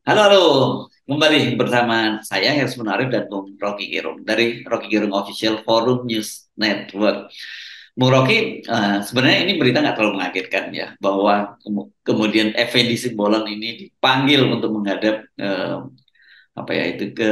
Halo, halo. Kembali bersama saya Hersman Arif dan Bung Rocky Gerung dari Rocky Gerung Official Forum News Network. Bung Rocky, sebenarnya ini berita nggak terlalu mengagetkan ya, bahwa kemudian Effendi Simbolon ini dipanggil untuk menghadap apa ya itu ke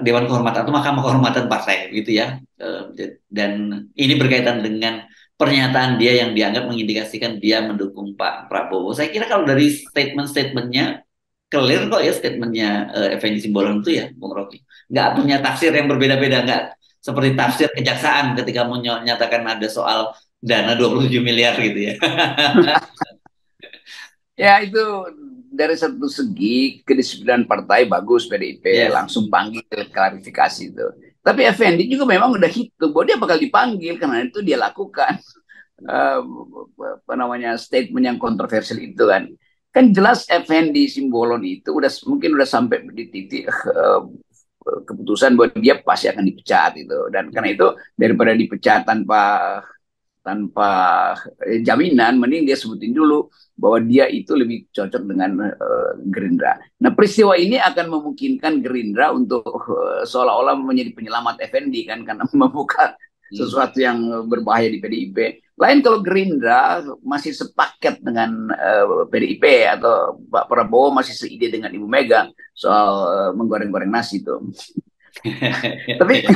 Dewan Kehormatan atau Mahkamah Kehormatan Partai gitu ya. Dan ini berkaitan dengan pernyataan dia yang dianggap mengindikasikan dia mendukung Pak Prabowo. Saya kira kalau dari statement-statementnya clear kok ya statementnya Effendi Simbolon itu ya, Bung Rocky. Nggak punya tafsir yang berbeda-beda, nggak seperti tafsir kejaksaan ketika menyatakan ada soal dana 27 miliar gitu ya. Ya itu dari satu segi kedisiplinan partai bagus PDIP Yes. langsung panggil klarifikasi itu. Tapi Effendi juga memang udah hitung bahwa dia bakal dipanggil karena itu dia lakukan eh, apa namanya statement yang kontroversial itu kan. Kan jelas Effendi Simbolon itu udah mungkin udah sampai di titik keputusan bahwa dia pasti akan dipecat itu dan karena itu daripada dipecat tanpa jaminan, mending dia sebutin dulu bahwa dia itu lebih cocok dengan Gerindra. Nah, peristiwa ini akan memungkinkan Gerindra untuk seolah-olah menjadi penyelamat Effendi kan karena membuka Hmm. sesuatu yang berbahaya di PDIP. Lain kalau Gerindra masih sepaket dengan PDIP atau Pak Prabowo masih seide dengan Ibu Mega soal menggoreng-goreng nasi itu. Tapi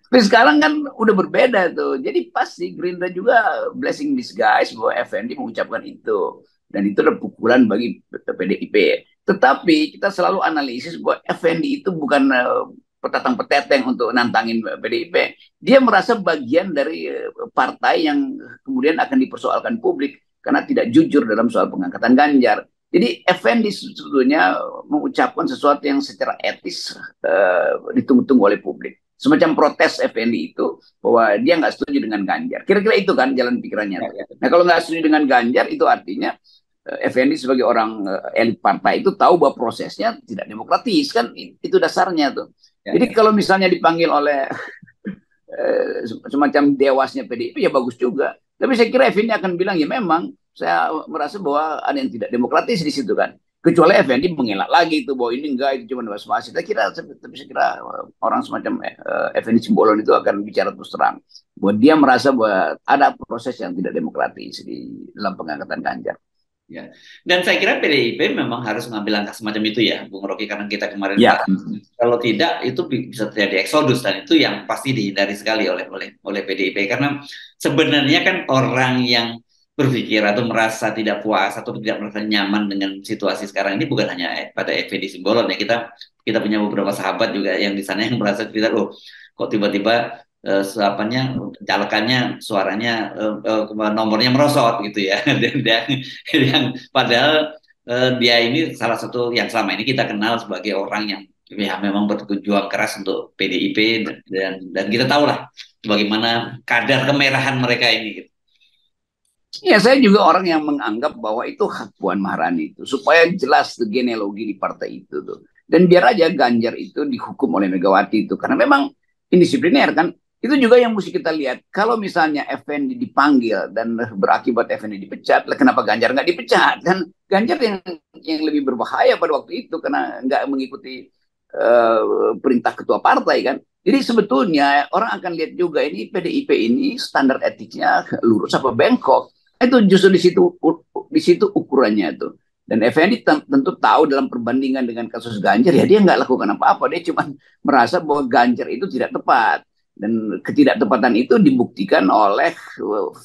tapi sekarang kan udah berbeda tuh. Jadi pasti Gerindra juga blessing disguise bahwa FND mengucapkan itu. Dan itu adalah pukulan bagi PDIP. Tetapi kita selalu analisis bahwa FND itu bukan petatang peteteng untuk nantangin PDIP. Dia merasa bagian dari partai yang kemudian akan dipersoalkan publik karena tidak jujur dalam soal pengangkatan Ganjar. Jadi Effendi sebetulnya mengucapkan sesuatu yang secara etis ditunggu-tunggu oleh publik. Semacam protes Effendi itu bahwa dia nggak setuju dengan Ganjar. Kira-kira itu kan jalan pikirannya Ya, tuh. ya, Nah kalau nggak setuju dengan Ganjar itu artinya Effendi sebagai orang elit partai itu tahu bahwa prosesnya tidak demokratis kan itu dasarnya tuh. ya, Jadi ya. kalau misalnya dipanggil oleh semacam dewasnya PDIP ya bagus juga. Tapi saya kira Effendi akan bilang ya memang saya merasa bahwa ada yang tidak demokratis di situ kan. Kecuali Effendi mengelak lagi itu bahwa ini enggak itu cuma basa-basi. Tapi saya kira orang semacam Effendi Simbolon itu akan bicara terus terang bahwa dia merasa bahwa ada proses yang tidak demokratis di dalam pengangkatan Ganjar. Ya. Dan saya kira PDIP memang harus mengambil langkah semacam itu ya, Bung Rocky, karena kita kemarin Ya, bahas. Kalau tidak, itu bisa terjadi eksodus dan itu yang pasti dihindari sekali oleh PDIP karena sebenarnya kan orang yang berpikir atau merasa tidak puas atau tidak merasa nyaman dengan situasi sekarang ini bukan hanya pada FPD Simbolon ya, kita punya beberapa sahabat juga yang di sana yang merasa kita loh kok tiba-tiba apanya calekannya suaranya nomornya merosot gitu ya dan yang padahal dia ini salah satu yang selama ini kita kenal sebagai orang yang ya memang berjuang keras untuk PDIP dan kita tahu lah bagaimana kadar kemerahan mereka ini gitu. ya saya juga orang yang menganggap bahwa itu hak Puan Maharani itu supaya jelas tuh genealogi di partai itu tuh. Dan biar aja Ganjar itu dihukum oleh Megawati itu karena memang indisipliner kan. Itu juga yang mesti kita lihat. Kalau misalnya Effendi dipanggil dan berakibat Effendi dipecat, lah kenapa Ganjar nggak dipecat? Kan Ganjar yang lebih berbahaya pada waktu itu karena nggak mengikuti perintah ketua partai kan. Jadi sebetulnya orang akan lihat juga ini PDIP ini standar etiknya lurus apa bengkok. Itu justru di situ ukurannya itu. Dan Effendi tentu tahu dalam perbandingan dengan kasus Ganjar ya dia nggak lakukan apa-apa, dia cuma merasa bahwa Ganjar itu tidak tepat dan ketidaktepatan itu dibuktikan oleh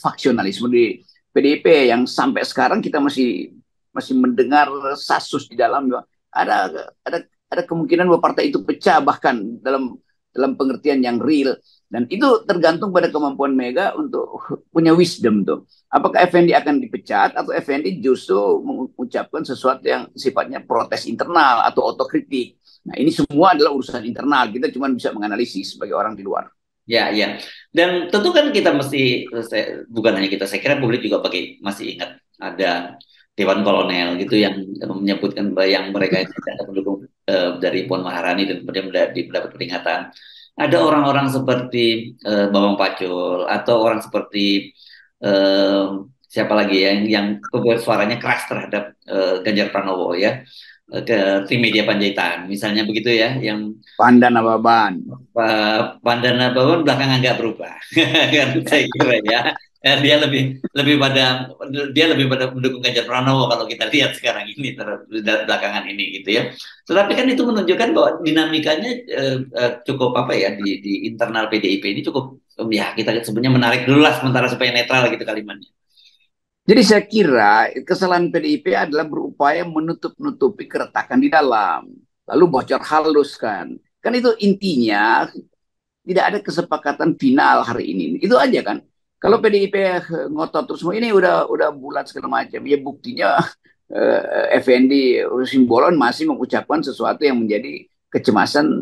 faksionalisme di PDIP yang sampai sekarang kita masih masih mendengar sasus di dalam ada ada ada kemungkinan bahwa partai itu pecah bahkan dalam dalam pengertian yang real dan itu tergantung pada kemampuan Mega untuk punya wisdom tuh. Apakah Effendi akan dipecat atau Effendi justru mengucapkan sesuatu yang sifatnya protes internal atau otokritik. Nah ini semua adalah urusan internal. Kita cuma bisa menganalisis sebagai orang di luar. Ya, ya. Dan tentu kan kita mesti, bukan hanya kita, saya kira publik juga masih ingat ada Dewan Kolonel gitu yang menyebutkan bahwa yang mereka itu tidak pendukung dari Puan Maharani dan kemudian mendapat peringatan. Ada orang-orang seperti Bambang Pacul atau orang seperti eh, siapa lagi ya yang suaranya keras terhadap Ganjar Pranowo ya. ke Trimedia Panjaitan, misalnya begitu ya, yang Pandan apa ban? Pandana Bawon belakangan nggak berubah, kan saya kira ya. Dia lebih pada mendukung Ganjar Pranowo kalau kita lihat sekarang ini belakangan ini gitu ya. Tetapi kan itu menunjukkan bahwa dinamikanya cukup apa ya di internal PDIP ini cukup ya kita sebenarnya menarik dulu lah sementara supaya netral gitu kalimatnya. Jadi saya kira kesalahan PDIP adalah berupaya menutup-nutupi keretakan di dalam, lalu bocor halus kan. Kan itu intinya tidak ada kesepakatan final hari ini. Itu aja kan. Kalau PDIP ngotot terus ini udah bulat segala macam. Ya buktinya Effendi Simbolon masih mengucapkan sesuatu yang menjadi kecemasan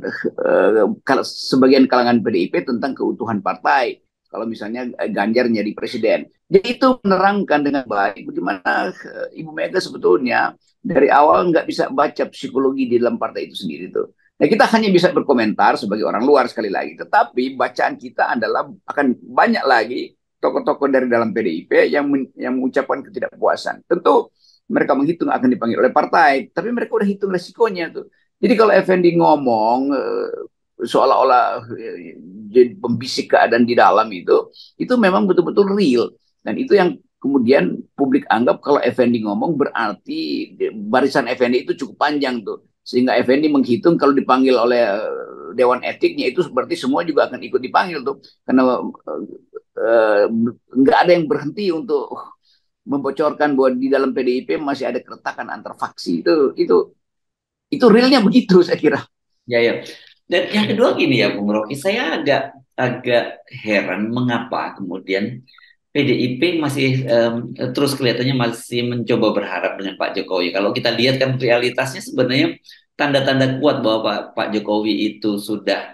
sebagian kalangan PDIP tentang keutuhan partai. Kalau misalnya Ganjar jadi presiden. Jadi itu menerangkan dengan baik bagaimana Ibu Mega sebetulnya dari awal nggak bisa baca psikologi di dalam partai itu sendiri tuh. Nah, kita hanya bisa berkomentar sebagai orang luar sekali lagi. Tetapi bacaan kita adalah akan banyak lagi tokoh-tokoh dari dalam PDIP yang mengucapkan ketidakpuasan. Tentu mereka menghitung akan dipanggil oleh partai, tapi mereka udah hitung resikonya tuh. Jadi kalau Effendi ngomong seolah-olah jadi pembisik keadaan di dalam itu memang betul-betul real. Dan itu yang kemudian publik anggap kalau Effendi ngomong berarti barisan Effendi itu cukup panjang tuh. Sehingga Effendi menghitung kalau dipanggil oleh Dewan Etiknya itu seperti semua juga akan ikut dipanggil tuh. Karena nggak ada yang berhenti untuk membocorkan bahwa di dalam PDIP masih ada keretakan antar faksi. Itu realnya begitu saya kira. Ya, ya. Dan yang kedua gini ya, Bung Rocky, saya agak agak heran mengapa kemudian PDIP masih terus kelihatannya masih mencoba berharap dengan Pak Jokowi. Kalau kita lihat kan realitasnya sebenarnya tanda-tanda kuat bahwa Pak Jokowi itu sudah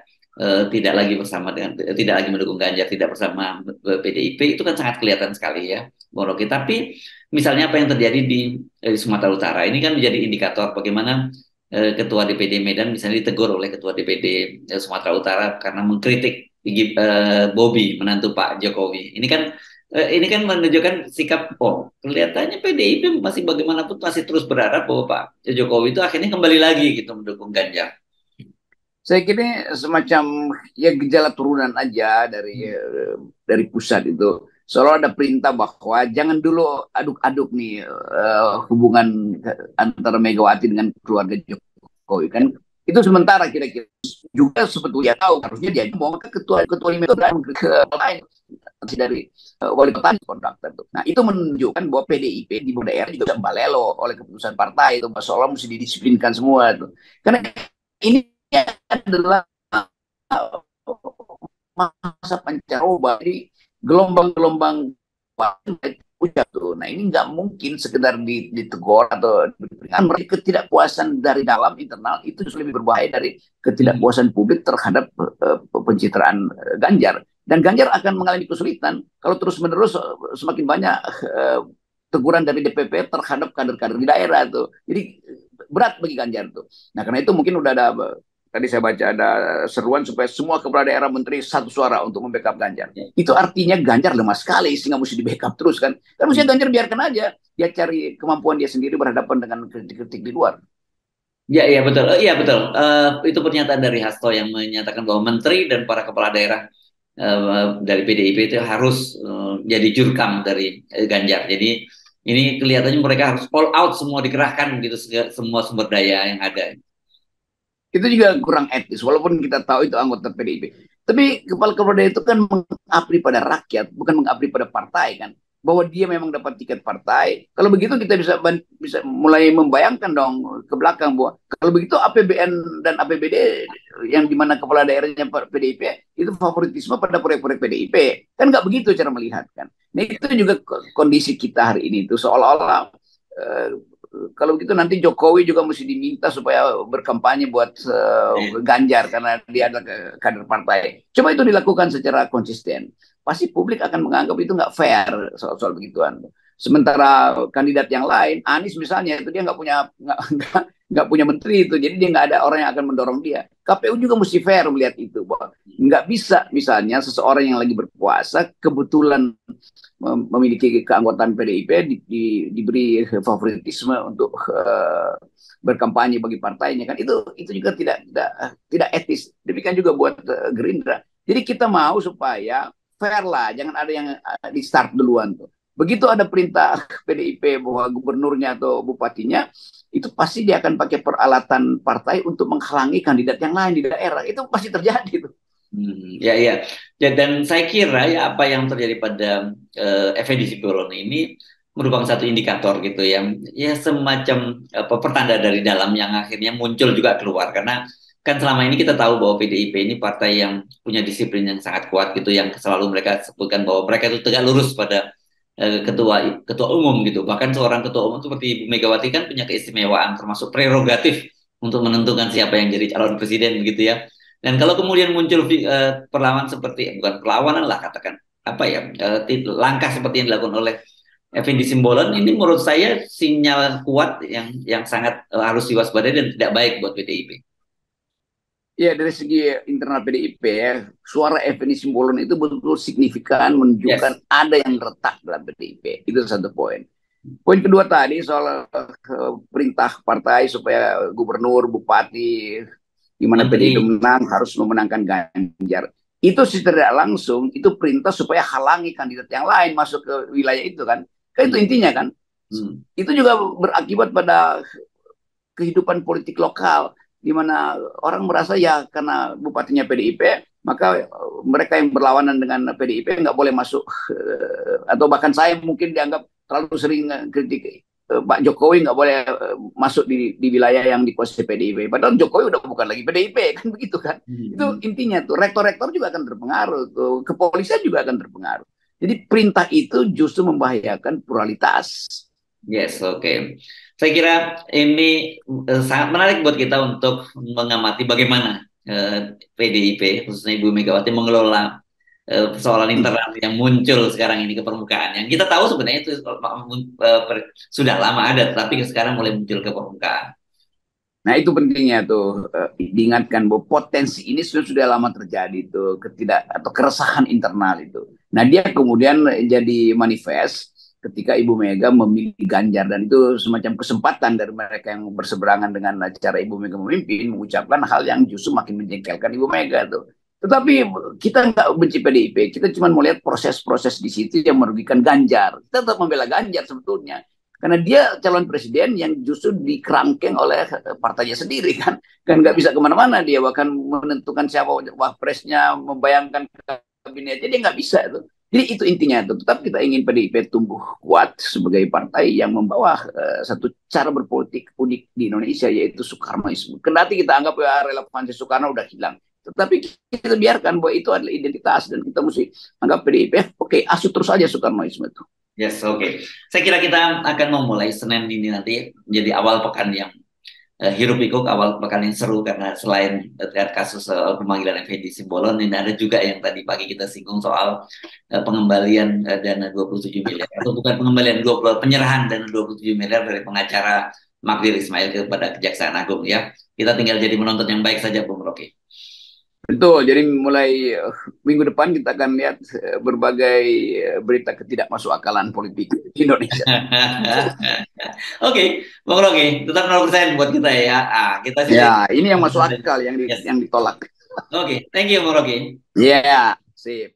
tidak lagi bersama dengan tidak lagi mendukung Ganjar, tidak bersama PDIP itu kan sangat kelihatan sekali ya, Bung Rocky. Tapi misalnya apa yang terjadi di Sumatera Utara ini kan menjadi indikator bagaimana Ketua DPD Medan misalnya ditegur oleh Ketua DPD Sumatera Utara karena mengkritik Bobi menantu Pak Jokowi. Ini kan menunjukkan sikap kelihatannya PDIP masih bagaimanapun masih terus berharap bahwa Pak Jokowi itu akhirnya kembali lagi gitu mendukung Ganjar. Saya kira semacam ya gejala turunan aja dari pusat itu. Soalnya ada perintah bahwa jangan dulu aduk-aduk nih hubungan antara Megawati dengan keluarga Jokowi kan. Itu sementara kira-kira juga sebetulnya tahu harusnya dia mau ke ketua lima itu ke lain dari wali kota kontraktor itu. Nah itu menunjukkan bahwa PDIP di daerah juga balelo oleh keputusan partai itu, seolah mesti didisiplinkan semua itu. Karena ini adalah masa pancaroba, jadi gelombang-gelombang ucap tuh. Nah ini nggak mungkin sekedar ditegur atau diberikan. Ketidakpuasan dari dalam internal itu lebih berbahaya dari ketidakpuasan publik terhadap pencitraan Ganjar. Dan Ganjar akan mengalami kesulitan kalau terus-menerus semakin banyak teguran dari DPP terhadap kader-kader di daerah tuh. Jadi berat bagi Ganjar tuh. Nah karena itu mungkin udah ada tadi saya baca ada seruan supaya semua kepala daerah menteri satu suara untuk membackup Ganjar. Itu artinya Ganjar lemah sekali sehingga mesti di backup terus kan. Kan mesti Ganjar biarkan aja dia cari kemampuan dia sendiri berhadapan dengan kritik-kritik di luar. Ya, iya betul. Iya betul. Itu pernyataan dari Hasto yang menyatakan bahwa menteri dan para kepala daerah dari PDIP itu harus jadi jurkam dari Ganjar. Jadi ini kelihatannya mereka harus all out semua dikerahkan gitu semua sumber daya yang ada. Itu juga kurang etis walaupun kita tahu itu anggota PDIP. Tapi kepala daerah itu kan mengabdi pada rakyat, bukan mengabdi pada partai kan. Bahwa dia memang dapat tiket partai. Kalau begitu kita bisa mulai membayangkan dong ke belakang bahwa kalau begitu APBN dan APBD yang dimana kepala daerahnya PDIP itu favoritisme pada proyek-proyek PDIP. Kan nggak begitu cara melihat kan. Nah itu juga kondisi kita hari ini itu seolah-olah kalau begitu nanti Jokowi juga mesti diminta supaya berkampanye buat Ganjar karena dia adalah kader partai. Coba itu dilakukan secara konsisten. Pasti publik akan menganggap itu nggak fair soal begituan. Sementara kandidat yang lain, Anies misalnya itu dia nggak punya menteri itu, jadi dia nggak ada orang yang akan mendorong dia. KPU juga mesti fair melihat itu, bahwa nggak bisa misalnya seseorang yang lagi berkuasa kebetulan memiliki keanggotaan PDIP diberi favoritisme untuk berkampanye bagi partainya kan itu juga tidak etis. Demikian juga buat Gerindra. Jadi kita mau supaya fair lah, jangan ada yang di start duluan tuh. Begitu ada perintah PDIP bahwa gubernurnya atau bupatinya, itu pasti dia akan pakai peralatan partai untuk menghalangi kandidat yang lain di daerah. Itu pasti terjadi tuh. Ya, ya. Ya, dan saya kira ya apa yang terjadi pada Effendi Simbolon ini merupakan satu indikator gitu yang ya semacam pertanda dari dalam yang akhirnya muncul juga keluar karena kan selama ini kita tahu bahwa PDIP ini partai yang punya disiplin yang sangat kuat gitu yang selalu mereka sebutkan bahwa mereka itu tegak lurus pada ketua ketua umum gitu. Bahkan seorang ketua umum seperti Ibu Megawati kan punya keistimewaan termasuk prerogatif untuk menentukan siapa yang jadi calon presiden begitu ya. Dan kalau kemudian muncul perlawanan seperti bukan perlawanan lah katakan apa ya langkah seperti yang dilakukan oleh Effendi Simbolon ini menurut saya sinyal kuat yang sangat harus diwaspadai dan tidak baik buat PDIP. Ya dari segi internal PDIP ya, suara Effendi Simbolon itu betul-betul signifikan menunjukkan Yes. ada yang retak dalam PDIP. Itu satu poin. Poin kedua tadi soal perintah partai supaya gubernur, bupati, di mana PDIP Menteri. menang harus memenangkan Ganjar. Itu tidak langsung itu perintah supaya halangi kandidat yang lain masuk ke wilayah itu kan. Kan itu Hmm. intinya kan. Hmm. Itu juga berakibat pada kehidupan politik lokal di mana orang merasa ya karena bupatinya PDIP maka mereka yang berlawanan dengan PDIP nggak boleh masuk atau bahkan saya mungkin dianggap terlalu sering kritik Pak Jokowi nggak boleh masuk di wilayah yang dikuasai PDIP. Padahal Jokowi udah bukan lagi PDIP kan begitu kan. Itu Hmm. intinya tuh rektor-rektor juga akan terpengaruh tuh, kepolisian juga akan terpengaruh. Jadi perintah itu justru membahayakan pluralitas. Yes, oke. Saya kira ini sangat menarik buat kita untuk mengamati bagaimana PDIP, khususnya Ibu Megawati mengelola persoalan internal yang muncul sekarang ini ke permukaan. Yang kita tahu sebenarnya itu sudah lama ada, tapi sekarang mulai muncul ke permukaan. Nah itu pentingnya tuh diingatkan bahwa potensi ini sudah lama terjadi tuh atau keresahan internal itu. Nah dia kemudian jadi manifest ketika Ibu Mega memilih Ganjar dan itu semacam kesempatan dari mereka yang berseberangan dengan cara Ibu Mega memimpin mengucapkan hal yang justru makin menjengkelkan Ibu Mega tuh. Tetapi kita nggak benci PDIP, kita cuma melihat proses-proses di situ yang merugikan Ganjar. Kita tetap membela Ganjar sebetulnya. Karena dia calon presiden yang justru dikerangkeng oleh partainya sendiri kan. Kan nggak bisa kemana-mana dia bahkan menentukan siapa wapresnya, membayangkan kabinetnya dia nggak bisa itu. Jadi itu intinya itu. Tetap kita ingin PDIP tumbuh kuat sebagai partai yang membawa satu cara berpolitik unik di Indonesia yaitu Soekarnoisme. Kendati kita anggap ya relevansi Soekarno udah hilang. Tetapi kita biarkan bahwa itu adalah identitas dan kita mesti anggap PDIP oke, asuh terus aja Soekarnoisme itu. Yes, oke. Saya kira kita akan memulai Senin ini nanti menjadi awal pekan yang hiruk pikuk, awal pekan yang seru karena selain terkait kasus pemanggilan Effendi Simbolon, ini ada juga yang tadi pagi kita singgung soal pengembalian dana 27 miliar atau bukan pengembalian penyerahan dana 27 miliar dari pengacara Magdir Ismail kepada Kejaksaan Agung ya. Kita tinggal jadi menonton yang baik saja, Bung Rocky. Betul, jadi mulai minggu depan kita akan lihat berbagai berita ketidakmasukakalan politik di Indonesia. Oke, Bung Rocky, tetap 0% buat kita ya. Kita sih Ya, ini yang masuk akal, yes. yang ditolak. Oke, thank you Bung Rocky. Ya, yeah, sip.